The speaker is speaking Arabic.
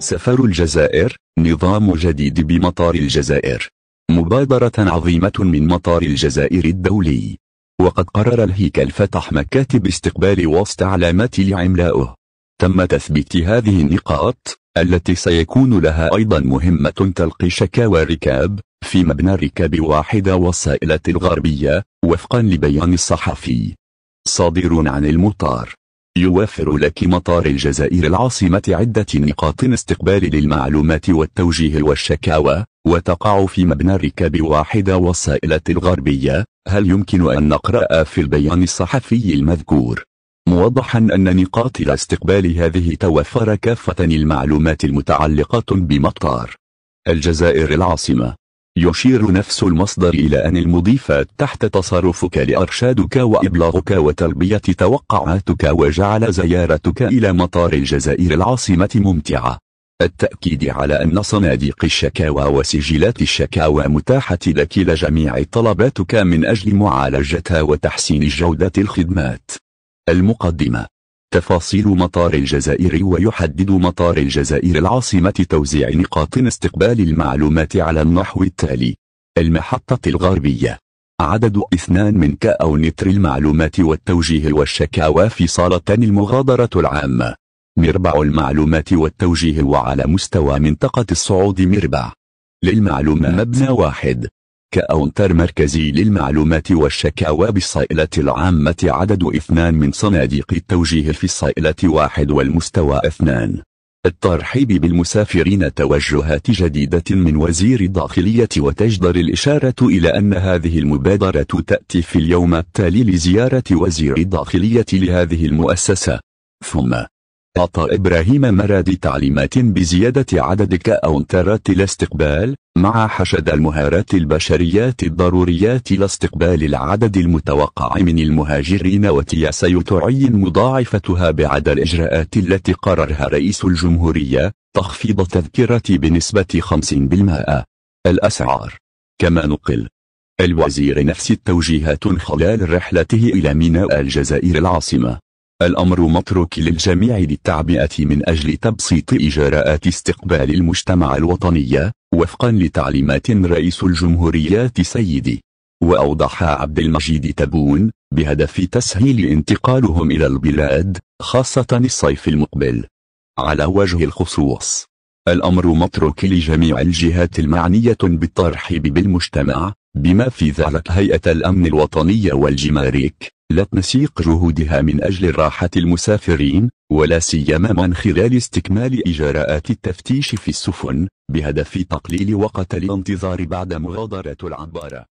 سفر الجزائر، نظام جديد بمطار الجزائر. مبادرة عظيمة من مطار الجزائر الدولي. وقد قرر الهيكل فتح مكاتب استقبال وسط علامات لعملائه. تم تثبيت هذه النقاط التي سيكون لها أيضا مهمة تلقي شكاوى الركاب في مبنى الركاب واحد والصائلة الغربية، وفقا لبيان الصحفي صادر عن المطار. يوفر لك مطار الجزائر العاصمة عدة نقاط استقبال للمعلومات والتوجيه والشكاوى، وتقع في مبنى الركاب واحد والصائلة الغربية. هل يمكن أن نقرأ في البيان الصحفي المذكور موضحا أن نقاط الاستقبال هذه توفر كافة المعلومات المتعلقة بمطار الجزائر العاصمة. يشير نفس المصدر إلى أن المضيفات تحت تصرفك لإرشادك وإبلاغك وتلبية توقعاتك وجعل زيارتك إلى مطار الجزائر العاصمة ممتعة. التأكيد على أن صناديق الشكاوى وسجلات الشكاوى متاحة لك لجميع طلباتك من أجل معالجتها وتحسين جودة الخدمات. المقدمة. تفاصيل مطار الجزائر. ويحدد مطار الجزائر العاصمة توزيع نقاط استقبال المعلومات على النحو التالي: المحطة الغربية، عدد 2 من كاونتر المعلومات والتوجيه والشكاوى في صالتان المغادرة العامة. مربع المعلومات والتوجيه وعلى مستوى منطقة الصعود مربع للمعلومات مبنى واحد. كاونتر مركزي للمعلومات والشكاوى بالصائلة العامة، عدد 2 من صناديق التوجيه في الصائلة 1 والمستوى 2. الترحيب بالمسافرين. توجهات جديدة من وزير الداخلية. وتجدر الإشارة إلى أن هذه المبادرة تأتي في اليوم التالي لزيارة وزير الداخلية لهذه المؤسسة. ثم أعطى إبراهيم مرادي تعليمات بزيادة عدد كاونترات الاستقبال مع حشد المهارات البشريات الضروريات لاستقبال العدد المتوقع من المهاجرين، وتي سيتعين مضاعفتها بعد الإجراءات التي قررها رئيس الجمهورية: تخفيض تذكرة بنسبة 50%. الأسعار. كما نقل الوزير نفس التوجيهات خلال رحلته إلى ميناء الجزائر العاصمة. الأمر متروك للجميع للتعبئة من أجل تبسيط إجراءات استقبال المجتمع الوطنية، وفقا لتعليمات رئيس الجمهورية سيدي وأوضح عبد المجيد تبون، بهدف تسهيل انتقالهم إلى البلاد خاصة الصيف المقبل. على وجه الخصوص، الأمر متروك لجميع الجهات المعنية بالترحيب بالمجتمع، بما في ذلك هيئة الأمن الوطني والجمارك، لتنسيق جهودها من أجل راحة المسافرين، ولا سيما من خلال استكمال إجراءات التفتيش في السفن، بهدف تقليل وقت الانتظار بعد مغادرة العبارة.